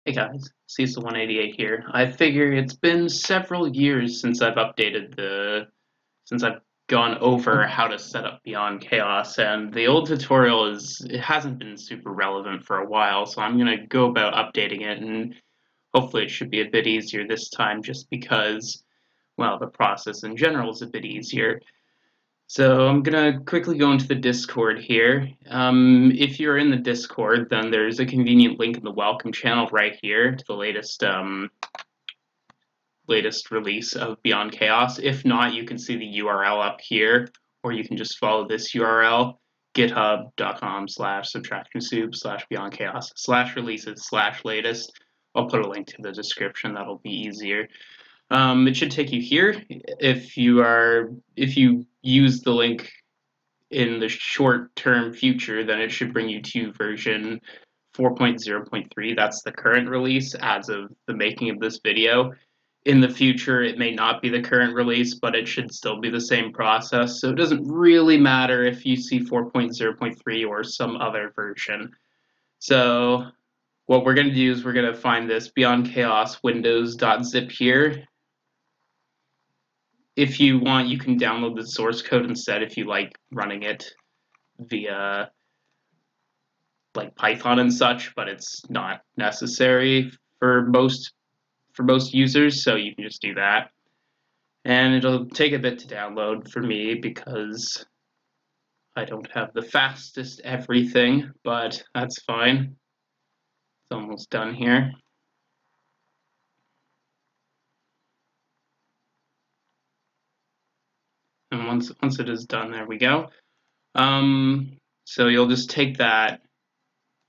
Hey guys, Cecil188 here. I figure it's been several years since I've gone over how to set up Beyond Chaos, and the old tutorial it hasn't been super relevant for a while, so I'm gonna go about updating it, and hopefully it should be a bit easier this time just because, well, the process in general is a bit easier. So I'm gonna quickly go into the Discord here. If you're in the Discord, then there's a convenient link in the welcome channel right here to the latest release of Beyond Chaos. If not, you can see the URL up here, or you can just follow this URL, github.com/subtractionsoup/beyondchaos/releases/latest. I'll put a link to the description. That'll be easier. It should take you here if you use the link in the short-term future, then it should bring you to version 4.0.3. That's the current release as of the making of this video. In the future, it may not be the current release, but it should still be the same process. So it doesn't really matter if you see 4.0.3 or some other version. So what we're going to do is we're going to find this Beyond Chaos windows.zip here. If you want, you can download the source code instead if you like running it via like Python and such, but it's not necessary for most users, so you can just do that. And it'll take a bit to download for me because I don't have the fastest everything, but that's fine. It's almost done here. And once it is done, there we go. So you'll just take that,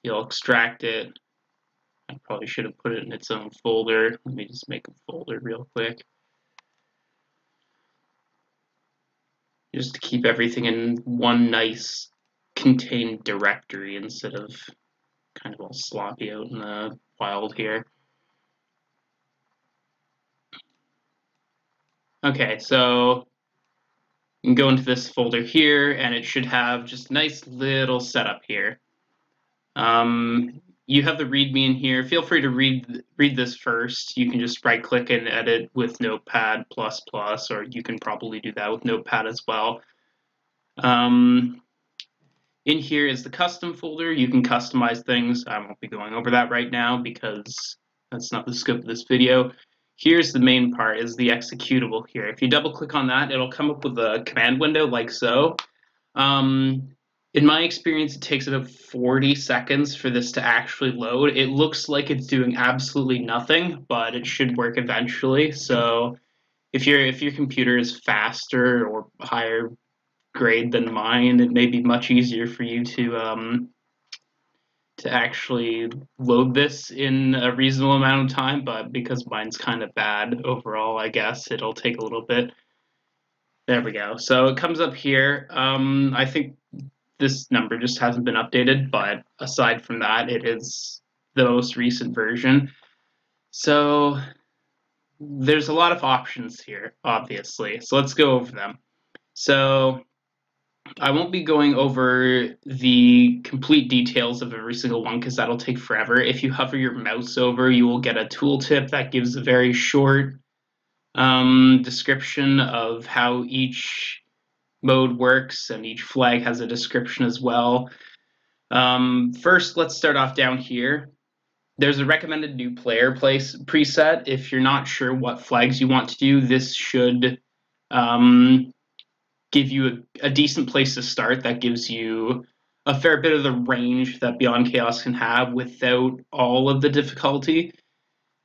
you'll extract it. I probably should have put it in its own folder. Let me just make a folder real quick. Just to keep everything in one nice contained directory instead of kind of all sloppy out in the wild here. Okay, so you can go into this folder here, and it should have just a nice little setup here. You have the README in here. Feel free to read this first. You can just right-click and edit with Notepad++, or you can probably do that with Notepad as well. In here is the custom folder. You can customize things. I won't be going over that right now because that's not the scope of this video. Here's the main part, is the executable here. If you double-click on that, it'll come up with a command window like so. In my experience, it takes about 40 seconds for this to actually load. It looks like it's doing absolutely nothing, but it should work eventually. So if your computer is faster or higher grade than mine, it may be much easier for you to actually load this in a reasonable amount of time, but because mine's kind of bad overall, I guess it'll take a little bit. There we go. So it comes up here. I think this number just hasn't been updated, but aside from that, it is the most recent version. So there's a lot of options here, obviously. So let's go over them. So I won't be going over the complete details of every single one because that'll take forever. If you hover your mouse over, you will get a tooltip that gives a very short description of how each mode works, and each flag has a description as well. First, let's start off down here. There's a recommended new player preset. If you're not sure what flags you want to do, this should give you a decent place to start that gives you a fair bit of the range that Beyond Chaos can have without all of the difficulty,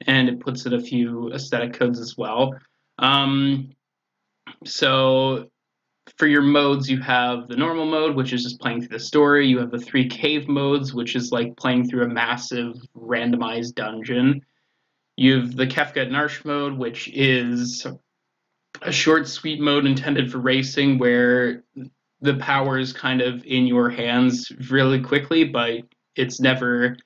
and it puts in a few aesthetic codes as well. So for your modes, you have the normal mode, which is just playing through the story. You have the 3 cave modes, which is like playing through a massive randomized dungeon. You have the Kefka Narsh mode, which is a short, sweet mode intended for racing, where the power is kind of in your hands really quickly, but it's never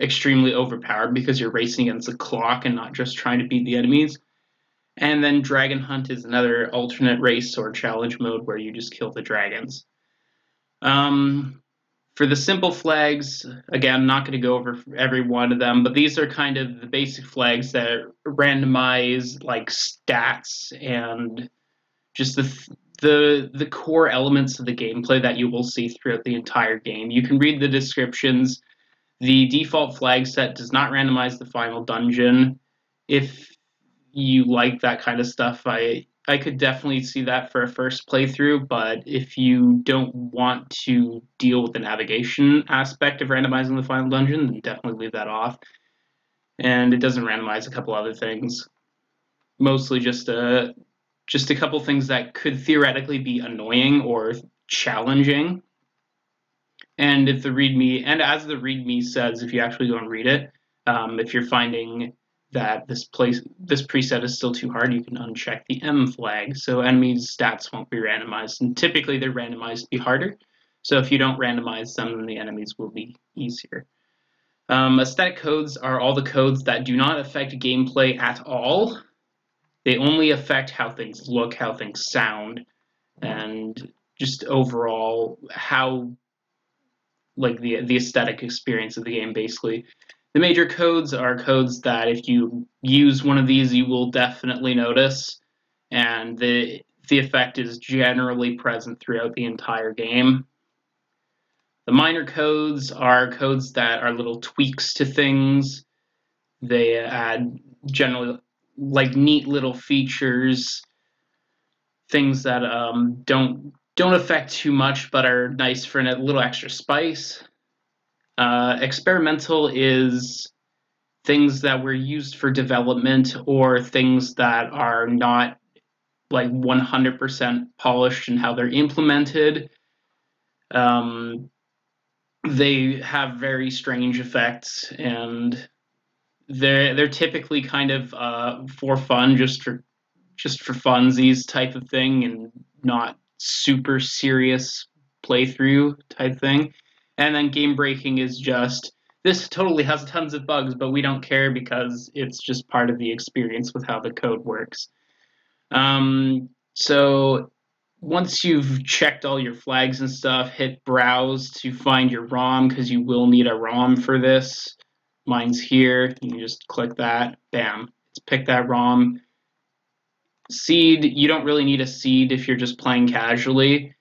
extremely overpowered because you're racing against a clock and not just trying to beat the enemies. And then Dragon Hunt is another alternate race or challenge mode where you just kill the dragons. For the simple flags, again, I'm not going to go over every one of them, but these are kind of the basic flags that randomize like stats and just the core elements of the gameplay that you will see throughout the entire game. You can read the descriptions. The default flag set does not randomize the final dungeon. If you like that kind of stuff, I could definitely see that for a first playthrough, but if you don't want to deal with the navigation aspect of randomizing the final dungeon, then definitely leave that off. And it doesn't randomize a couple other things. Mostly just a couple things that could theoretically be annoying or challenging. And if the README, and as the README says, if you actually go and read it, if you're finding that this preset is still too hard, you can uncheck the M flag, so enemies' stats won't be randomized. And typically they're randomized to be harder, so if you don't randomize them, then the enemies will be easier. Aesthetic codes are all the codes that do not affect gameplay at all. They only affect how things look, how things sound, and just overall how, like, the aesthetic experience of the game, basically. The major codes are codes that if you use one of these, you will definitely notice, and the effect is generally present throughout the entire game. The minor codes are codes that are little tweaks to things. They add generally like neat little features, things that don't affect too much but are nice for a little extra spice. Experimental is things that were used for development or things that are not like 100% polished in how they're implemented. They have very strange effects, and they're typically kind of for fun, just for funsies type of thing, and not super serious playthrough type thing. And then game breaking is just, this totally has tons of bugs, but we don't care because it's just part of the experience with how the code works. So once you've checked all your flags and stuff, hit browse to find your ROM, because you will need a ROM for this. Mine's here. You can just click that. Bam. Let's pick that ROM. Seed, you don't really need a seed if you're just playing casually.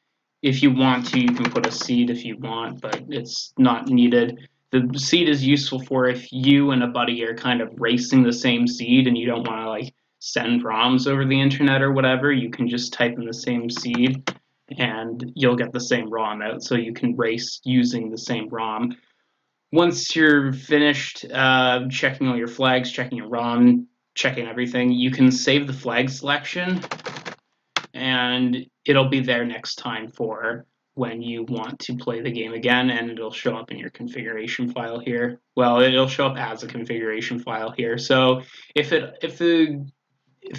If you want to, you can put a seed if you want, but it's not needed. The seed is useful for if you and a buddy are kind of racing the same seed and you don't want to like send ROMs over the internet or whatever. You can just type in the same seed and you'll get the same ROM out, so you can race using the same ROM. Once you're finished checking all your flags, checking your ROM, checking everything, you can save the flag selection, and it'll be there next time for when you want to play the game again, and it'll show up in your configuration file here. Well, it'll show up as a configuration file here. So if the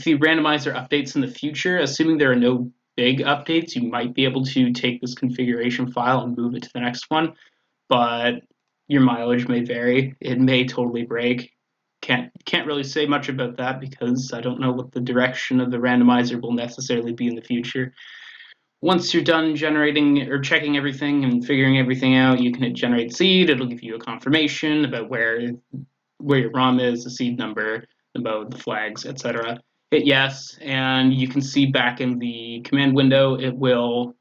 randomizer updates in the future, assuming there are no big updates, you might be able to take this configuration file and move it to the next one, but your mileage may vary. It may totally break. Can't really say much about that because I don't know what the direction of the randomizer will necessarily be in the future. Once you're done generating or checking everything and figuring everything out, you can hit generate seed. It'll give you a confirmation about where your ROM is, the seed number, the mode, the flags, etc. Hit yes, and you can see back in the command window, it will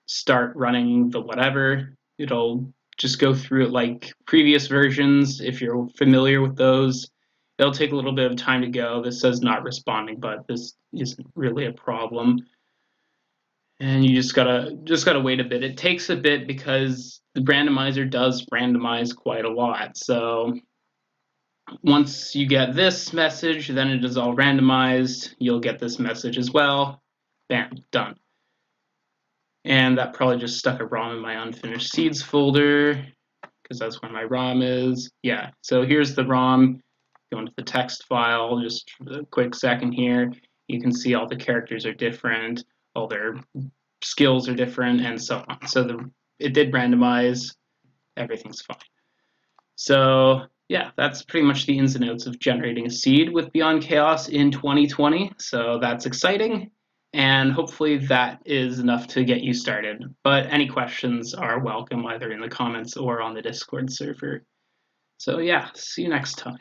start running the whatever. It'll just go through it like previous versions, if you're familiar with those. It'll take a little bit of time to go. This says not responding, but this isn't really a problem. And you just gotta wait a bit. It takes a bit because the randomizer does randomize quite a lot. So once you get this message, then it is all randomized. You'll get this message as well. Bam, done. And that probably just stuck a ROM in my unfinished seeds folder, because that's where my ROM is. Yeah, so here's the ROM. Go into the text file, just for a quick second here. You can see all the characters are different, all their skills are different, and so on. So it did randomize, everything's fine. So yeah, that's pretty much the ins and outs of generating a seed with Beyond Chaos in 2020. So that's exciting. and hopefully that is enough to get you started. But any questions are welcome either in the comments or on the Discord server. So yeah, see you next time.